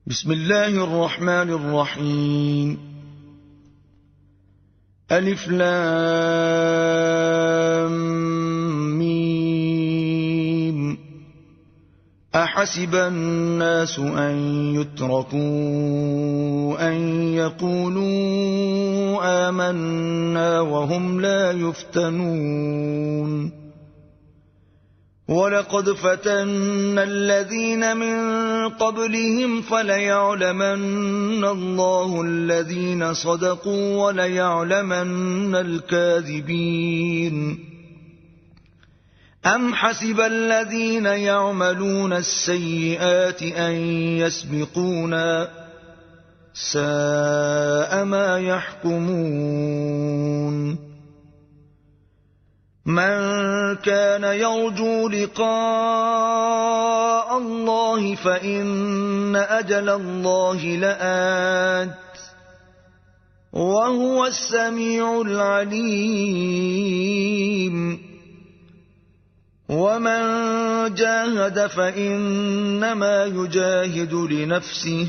بسم الله الرحمن الرحيم. ألف لام ميم. أحسب الناس أن يتركوا أن يقولوا آمنا وهم لا يفتنون. ولقد فتنا الذين من قبلهم فليعلمن الله الذين صدقوا وليعلمن الكاذبين. أم حسب الذين يعملون السيئات أن يسبقونا ساء ما يحكمون. من كان يرجو لقاء الله فإن أجل الله لآت وهو السميع العليم. ومن جاهد فإنما يجاهد لنفسه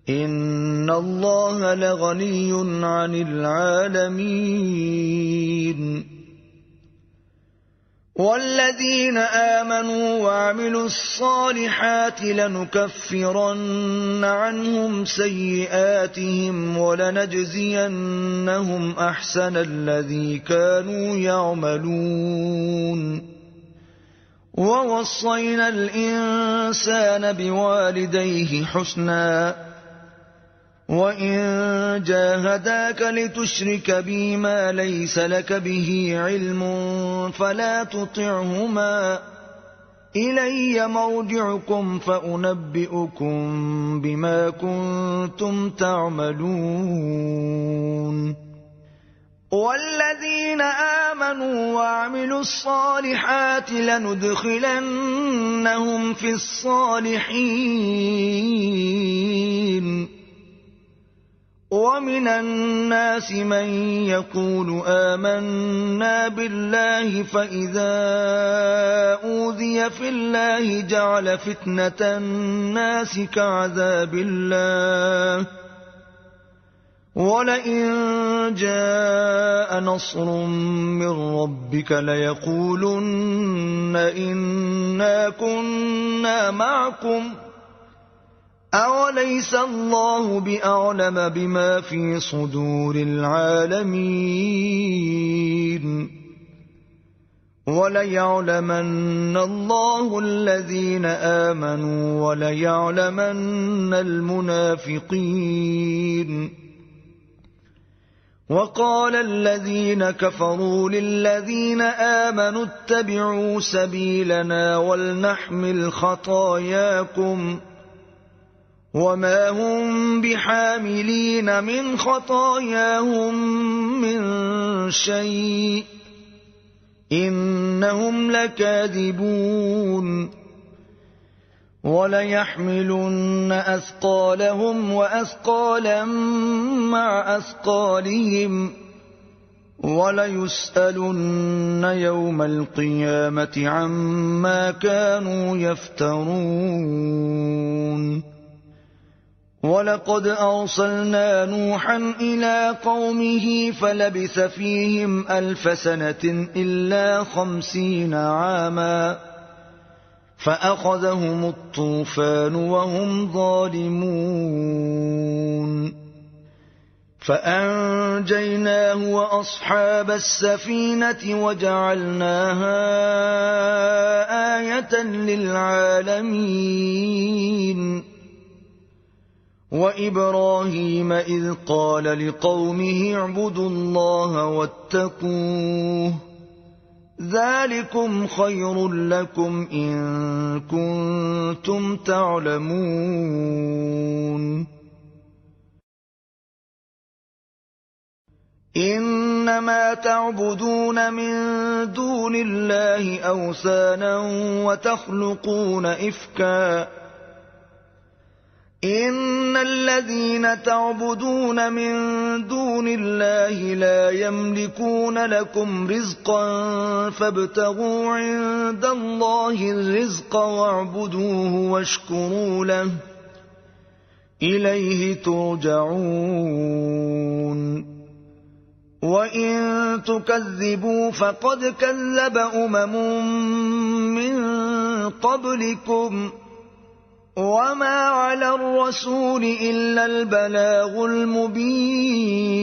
إن الله لغني عن العالمين. والذين آمنوا وعملوا الصالحات لنكفرن عنهم سيئاتهم ولنجزينهم أحسن الذي كانوا يعملون. ووصينا الإنسان بوالديه حسنا وإن جاهداك لتشرك بي ما ليس لك به علم فلا تطعهما إلي مرجعكم فأنبئكم بما كنتم تعملون. والذين آمنوا وعملوا الصالحات لندخلنهم في الصالحين. ومن الناس من يقول آمنا بالله فإذا أوذي في الله جعل فتنة الناس كعذاب الله ولئن جاء نصر من ربك ليقولن إنا كنا معكم أوليس الله بأعلم بما في صدور العالمين. وليعلمن الله الذين آمنوا وليعلمن المنافقين. وقال الذين كفروا للذين آمنوا اتبعوا سبيلنا ولنحمل خطاياكم وما هم بحاملين من خطاياهم من شيء إنهم لكاذبون. وليحملن أثقالهم وأثقالا مع أثقالهم وليسألن يوم القيامة عما كانوا يفترون. ولقد أرسلنا نوحا إلى قومه فلبث فيهم 1000 سنة إلا 50 عاما فأخذهم الطوفان وهم ظالمون. فأنجيناه وأصحاب السفينة وجعلناها آية للعالمين. وإبراهيم إذ قال لقومه اعبدوا الله واتقوه ذلكم خير لكم إن كنتم تعلمون. إنما تعبدون من دون الله أوثانا وتخلقون إفكا إن الذين تعبدون من دون الله لا يملكون لكم رزقا فابتغوا عند الله الرزق واعبدوه واشكروا له إليه ترجعون وإن تكذبوا فقد كذب من قبلكم وما على الرسول إلا البلاغ المبين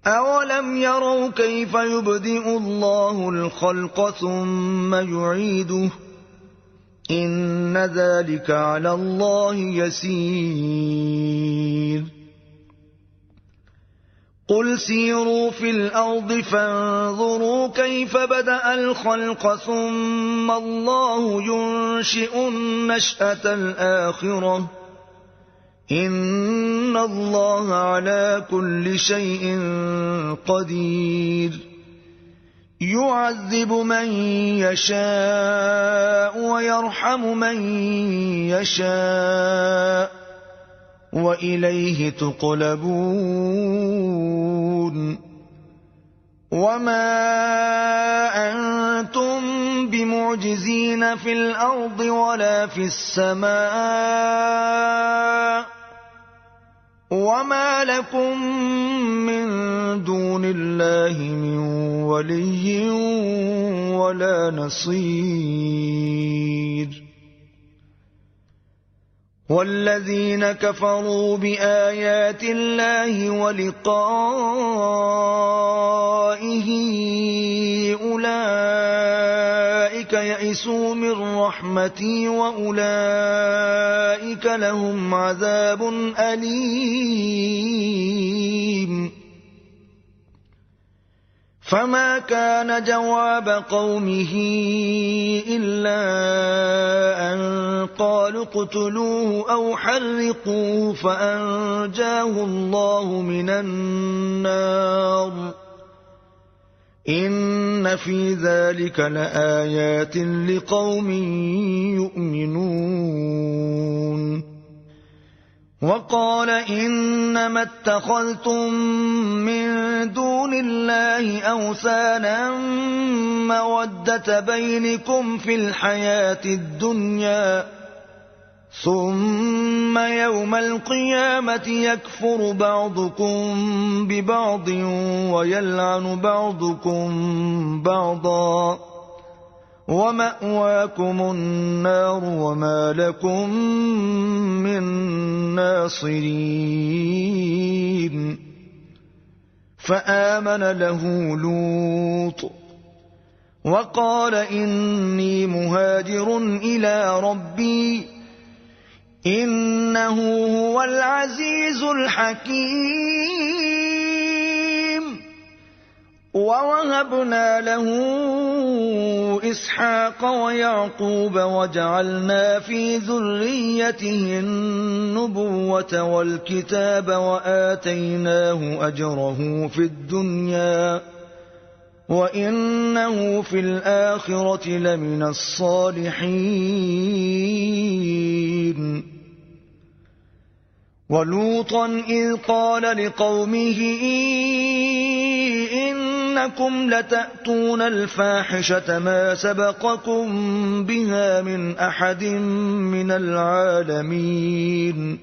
أولم يروا كيف يبدئ الله الخلق ثم يعيده إن ذلك على الله يسير قل سيروا في الأرض فانظروا كيف بدأ الخلق ثم الله ينشئ النشأة الآخرة إن الله على كل شيء قدير يعذب من يشاء ويرحم من يشاء وإليه تقلبون وما أنتم بمعجزين في الأرض ولا في السماء وما لكم من دون الله من ولي ولا نصير والذين كفروا بآيات الله ولقائه أولئك يئسوا من رحمتي وأولئك لهم عذاب أليم فما كان جواب قومه إلا أن قالوا اقتلوه أو حرقوه فأنجاه الله من النار إن في ذلك لآيات لقوم يؤمنون وقال إنما اتخذتم من دون الله أوثانا مودة بينكم في الحياة الدنيا ثم يوم القيامة يكفر بعضكم ببعض ويلعن بعضكم بعضا ومأواكم النار وما لكم من ناصرين فآمن له لوط وقال إني مهاجر إلى ربي إنه هو العزيز الحكيم ووهبنا له إسحاق ويعقوب وجعلنا في ذريته النبوة والكتاب وآتيناه أجره في الدنيا وإنه في الآخرة لمن الصالحين ولوطا إذ قال لقومه إنكم لتأتون الفاحشة ما سبقكم بها من أحد من العالمين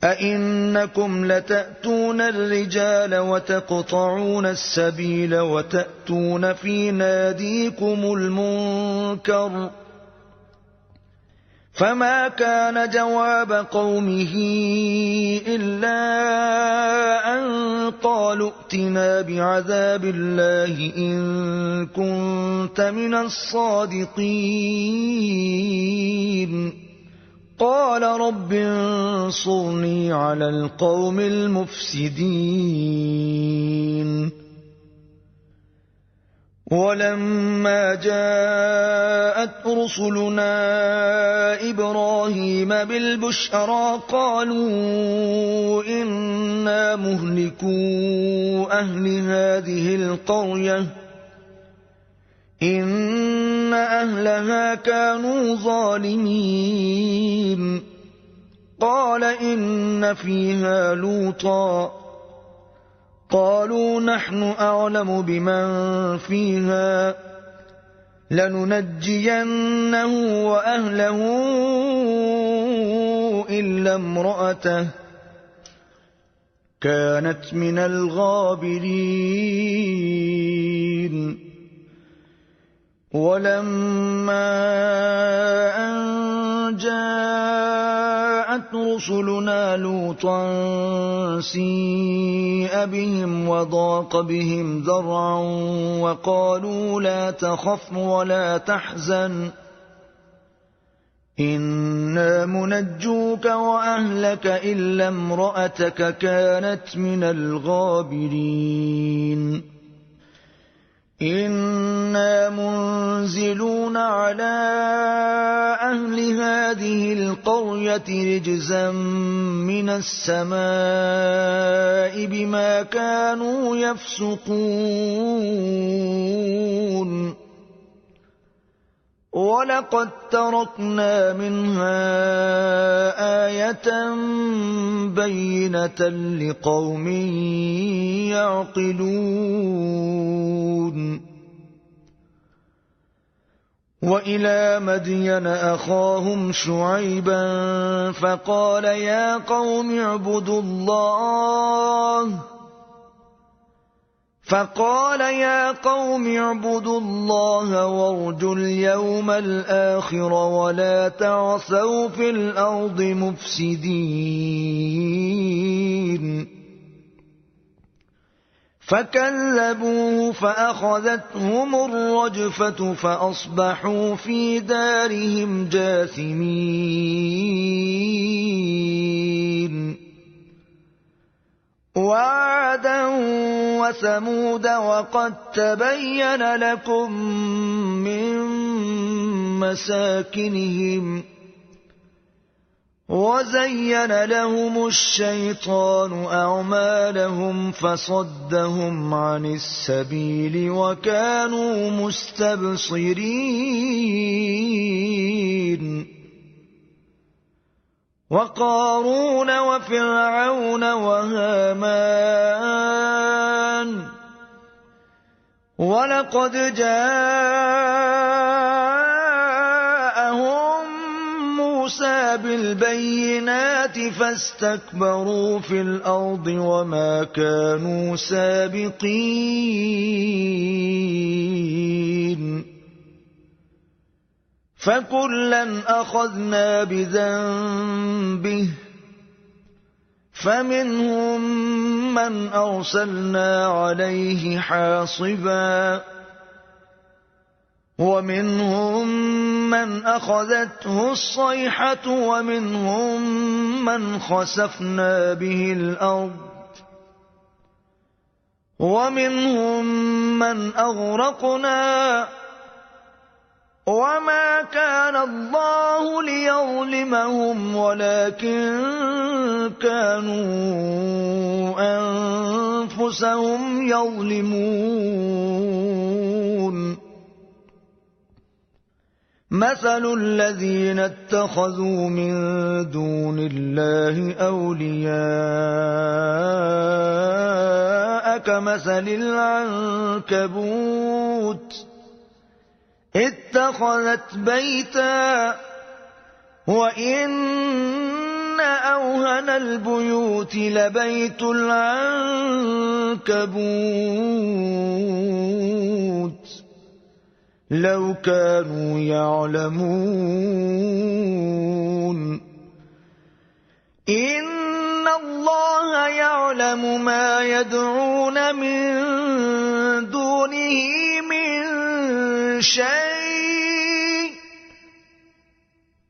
أئنكم لتأتون الرجال وتقطعون السبيل وتأتون في ناديكم المنكر فما كان جواب قومه إلا أن قالوا ائتنا بعذاب الله إن كنت من الصادقين قال رب انصرني على القوم المفسدين ولما جاءت رسلنا إبراهيم بالبشرى قالوا إنا مهلكو أهل هذه القرية إن أهلها كانوا ظالمين قال إن فيها لوطا قالوا نحن أعلم بمن فيها لننجينه وأهله إلا امرأته كانت من الغابرين ولما أن جاءت رسلنا لوطا سيء بهم وضاق بهم ذرعا وقالوا لا تخف ولا تحزن إنا منجوك وأهلك إلا امرأتك كانت من الغابرين إنا منزلون على أهل هذه القرية رجزا من السماء بما كانوا يفسقون ولقد تركنا منها آية بينة لقوم يعقلون وإلى مدين أخاهم شعيبا فقال يا قوم اعبدوا الله وارجوا اليوم الآخر ولا تعثوا في الأرض مفسدين فكذبوه فأخذتهم الرجفة فأصبحوا في دارهم جاثمين وعادا وثمود وقد تبين لكم من مساكنهم وزين لهم الشيطان أعمالهم فصدهم عن السبيل وكانوا مستبصرين وقارون وفرعون وهامان ولقد جاءهم موسى بالبينات فاستكبروا في الأرض وما كانوا سابقين فكلا أخذنا بذنبه فمنهم من أرسلنا عليه حاصبا ومنهم من أخذته الصيحة ومنهم من خسفنا به الأرض ومنهم من أغرقنا وما كان الله ليظلمهم ولكن كانوا أنفسهم يظلمون مثل الذين اتخذوا من دون الله أولياء كمثل العنكبوت اتخذت بيتا وإن أوهن البيوت لبيت العنكبوت لو كانوا يعلمون إن الله يعلم ما يدعون من دونه من شيء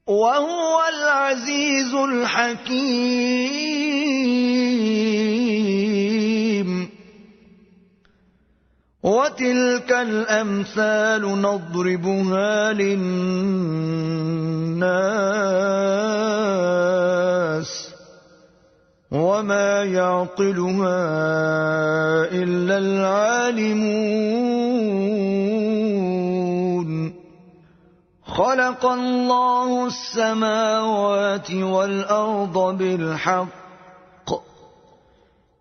وهو العزيز الحكيم وتلك الأمثال نضربها للناس وما يعقلها إلا العالمون خلق الله السماوات والأرض بالحق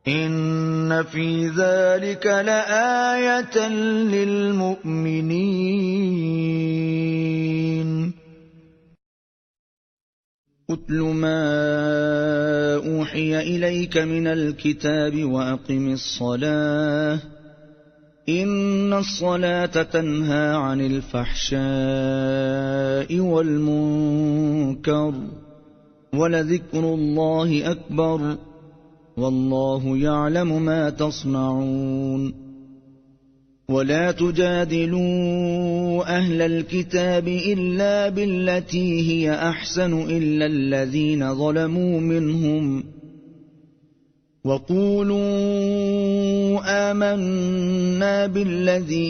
إن في ذلك لآية للمؤمنين أُتْلُ مَا أُوحِيَ إِلَيْكَ مِنَ الْكِتَابِ وَأَقِمِ الصَّلَاةَ إِنَّ الصَّلَاةَ تَنْهَى عَنِ الْفَحْشَاءِ وَالْمُنكَرِ وَلَذِكْرُ اللَّهِ أَكْبَرُ وَاللَّهُ يَعْلَمُ مَا تَصْنَعُونَ وَلَا تُجَادِلُوا أَهْلَ الْكِتَابِ إِلَّا بِالَّتِي هِيَ أَحْسَنُ إِلَّا الَّذِينَ ظَلَمُوا مِنْهُمْ وَقُولُوا آمَنَّا بِالَّذِي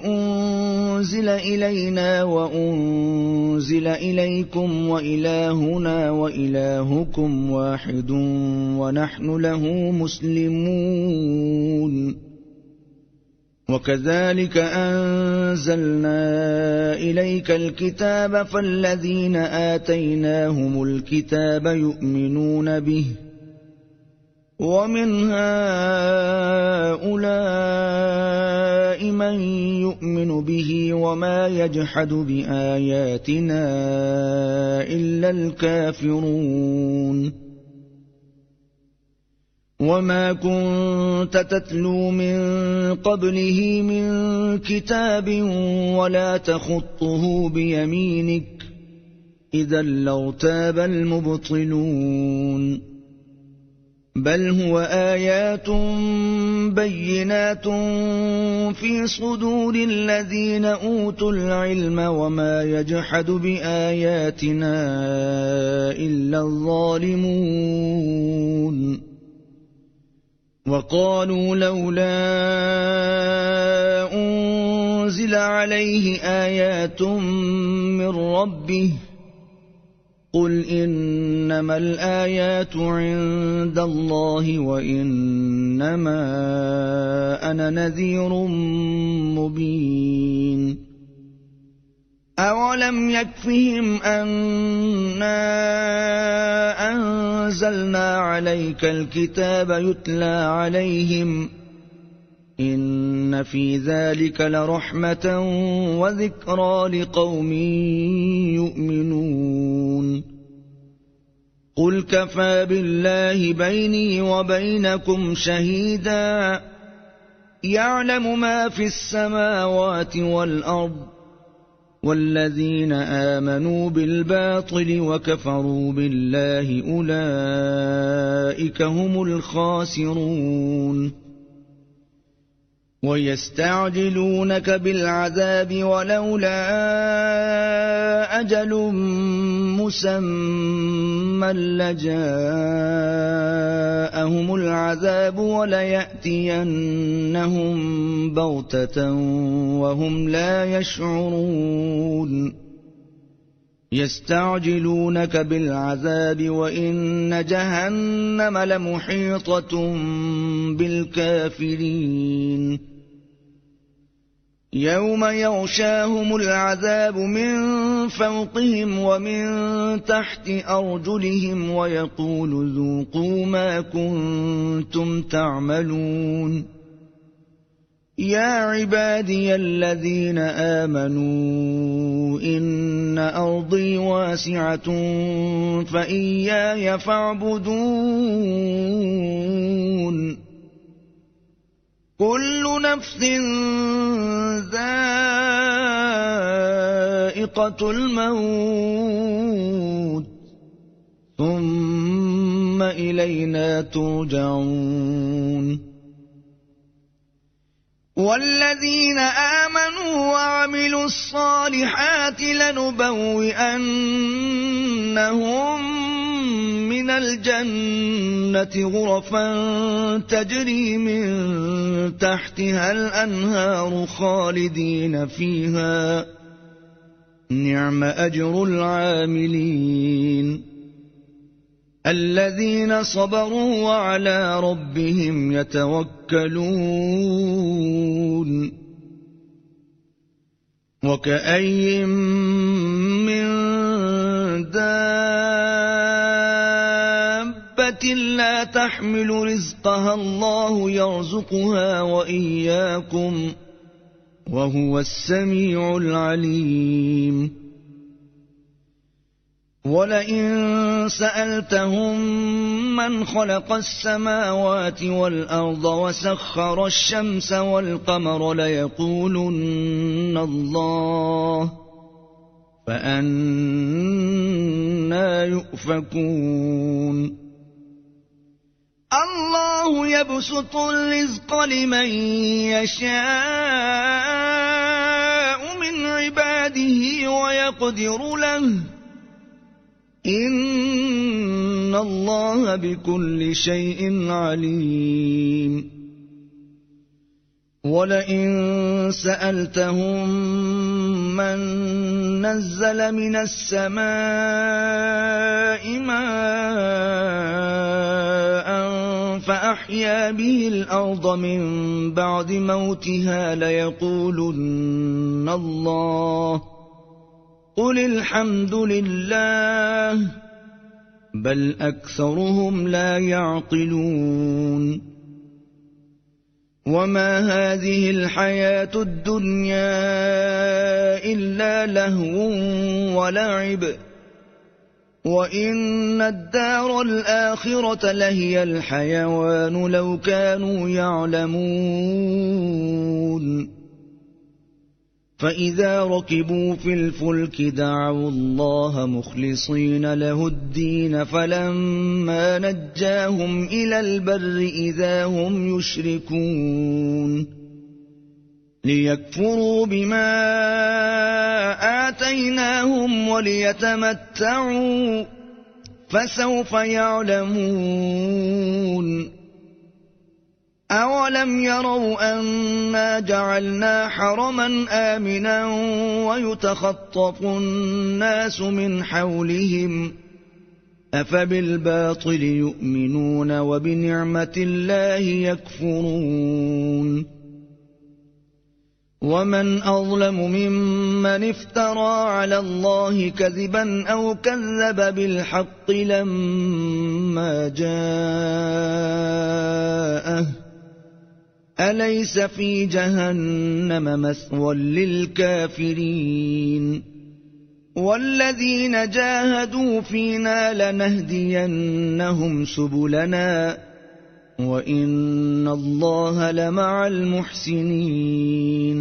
أُنْزِلَ إِلَيْنَا وَأُنْزِلَ إِلَيْكُمْ وَإِلَٰهُنَا وَإِلَٰهُكُمْ وَاحِدٌ وَنَحْنُ لَهُ مُسْلِمُونَ وَكَذَلِكَ أَنزَلْنَا إِلَيْكَ الْكِتَابَ فَالَّذِينَ آتَيْنَاهُمُ الْكِتَابَ يُؤْمِنُونَ بِهِ وَمِنْ هَؤُلَاءِ مَن يُؤْمِنُ بِهِ وَمَا يَجْحَدُ بِآيَاتِنَا إِلَّا الْكَافِرُونَ وَمَا كُنْتَ تَتْلُو مِنْ قَبْلِهِ مِنْ كِتَابٍ وَلَا تَخُطُّهُ بِيَمِينِكَ إِذًا لَارْتَابَ الْمُبْطِلُونَ بَلْ هُوَ آيَاتٌ بَيِّنَاتٌ فِي صُدُورِ الَّذِينَ أُوتُوا الْعِلْمَ وَمَا يَجْحَدُ بِآيَاتِنَا إِلَّا الظَّالِمُونَ وَقَالُوا لَوْلَا أُنْزِلَ عَلَيْهِ آيَاتٌ مِّن رَّبِّهِ قُلْ إِنَّمَا الْآيَاتُ عِندَ اللَّهِ وَإِنَّمَا أَنَا نَذِيرٌ مُّبِينٌ أَوَلَمْ يَكْفِهِمْ أَنَّا أَنزَلْنَا عَلَيْكَ الْكِتَابَ يُتْلَى عَلَيْهِمْ إِنَّ فِي ذَلِكَ لَرَحْمَةً وَذِكْرَىٰ لِقَوْمٍ يُؤْمِنُونَ قُلْ كَفَىٰ بِاللَّهِ بَيْنِي وَبَيْنَكُمْ شَهِيدًا يَعْلَمُ مَا فِي السَّمَاوَاتِ وَالْأَرْضِ وَالَّذِينَ آمَنُوا بِالْبَاطِلِ وَكَفَرُوا بِاللَّهِ أُولَٰئِكَ هُمُ الْخَاسِرُونَ وَيَسْتَعْجِلُونَكَ بِالْعَذَابِ وَلَوْلَا أَجَلٌ مُّسَمًّى لَّجَاءَهُمُ الْعَذَابُ وَلَيَأْتِيَنَّهُم بَغْتَةً وَهُمْ لَا يَشْعُرُونَ يَسْتَعْجِلُونَكَ بِالْعَذَابِ وَإِنَّ جَهَنَّمَ لَمُحِيطَةٌ بِالْكَافِرِينَ يَوْمَ يَغْشَاهُمُ الْعَذَابُ مِنْ فَوْقِهِمْ وَمِنْ تَحْتِ أَرْجُلِهِمْ وَيَقُولُ ذُوقُوا مَا كُنتُمْ تَعْمَلُونَ يَا عِبَادِيَ الَّذِينَ آمَنُوا إِنَّ أَرْضِي وَاسِعَةٌ فَإِيَّايَ فَاعْبُدُونِ كُلُّ نَفْسٍ ذَائِقَةُ الْمَوْتِ ثُمَّ إِلَيْنَا تُرْجَعُونَ وَالَّذِينَ آمَنُوا وَعَمِلُوا الصَّالِحَاتِ لَنُبَوِّئَنَّهُم مِّنَ الْجَنَّةِ غُرَفًا تَجْرِي مِن تَحْتِهَا الْأَنْهَارُ خَالِدِينَ فِيهَا نِعْمَ أَجْرُ الْعَامِلِينَ الَّذِينَ صَبَرُوا وَعَلَىٰ رَبِّهِمْ يَتَوَكَّلُونَ وَكَأَيِّن مِّن دَابَّةٍ لَّا تَحْمِلُ رِزْقَهَا اللَّهُ يَرْزُقُهَا وَإِيَّاكُمْ ۚ وَهُوَ السَّمِيعُ الْعَلِيمُ وَلَئِن سَأَلْتَهُم مَّنْ خَلَقَ السَّمَاوَاتِ وَالْأَرْضَ وَسَخَّرَ الشَّمْسَ وَالْقَمَرَ لَيَقُولُنَّ اللَّهُ ۖ فَأَنَّىٰ يُؤْفَكُونَ اللَّهُ يَبْسُطُ الرِّزْقَ لِمَن يَشَاءُ مِنْ عِبَادِهِ وَيَقْدِرُ لَهُ ۚ إِنَّ اللَّهَ بِكُلِّ شَيْءٍ عَلِيمٌ وَلَئِن سَأَلْتَهُم مَّن نَّزَّلَ مِنَ السَّمَاءِ مَاءً فَأَحْيَا بِهِ الْأَرْضَ مِن بَعْدِ مَوْتِهَا لَيَقُولُنَّ اللَّهُ ۚ قُلِ الْحَمْدُ لِلَّهِ ۚ بَلْ أَكْثَرُهُمْ لَا يَعْقِلُونَ وَمَا هَٰذِهِ الْحَيَاةُ الدُّنْيَا إِلَّا لَهْوٌ وَلَعِبٌ ۚ وَإِنَّ الدَّارَ الْآخِرَةَ لَهِيَ الْحَيَوَانُ لَوْ كَانُوا يَعْلَمُونَ فَإِذَا رَكِبُوا فِي الْفُلْكِ دَعَوُا اللَّهَ مُخْلِصِينَ لَهُ الدِّينَ فَلَمَّا نَجَّاهُمْ إِلَى الْبَرِّ إِذَا هُمْ يُشْرِكُونَ لِيَكْفُرُوا بِمَا آتَيْنَاهُمْ وَلِيَتَمَتَّعُوا ۖ فَسَوْفَ يَعْلَمُونَ أَوَلَمْ يَرَوْا أَنَّا جَعَلْنَا حَرَمًا آمِنًا وَيُتَخَطَّفُ النَّاسُ مِنْ حَوْلِهِمْ ۚ أَفَبِالْبَاطِلِ يُؤْمِنُونَ وَبِنِعْمَةِ اللَّهِ يَكْفُرُونَ وَمَنْ أَظْلَمُ مِمَّنِ افْتَرَىٰ عَلَى اللَّهِ كَذِبًا أَوْ كَذَّبَ بِالْحَقِّ لَمَّا جَاءَهُ ۚ أَلَيْسَ فِي جَهَنَّمَ مَثْوًى لِّلْكَافِرِينَ وَالَّذِينَ جَاهَدُوا فِينَا لَنَهْدِيَنَّهُمْ سُبُلَنَا ۚ وَإِنَّ اللَّهَ لَمَعَ الْمُحْسِنِينَ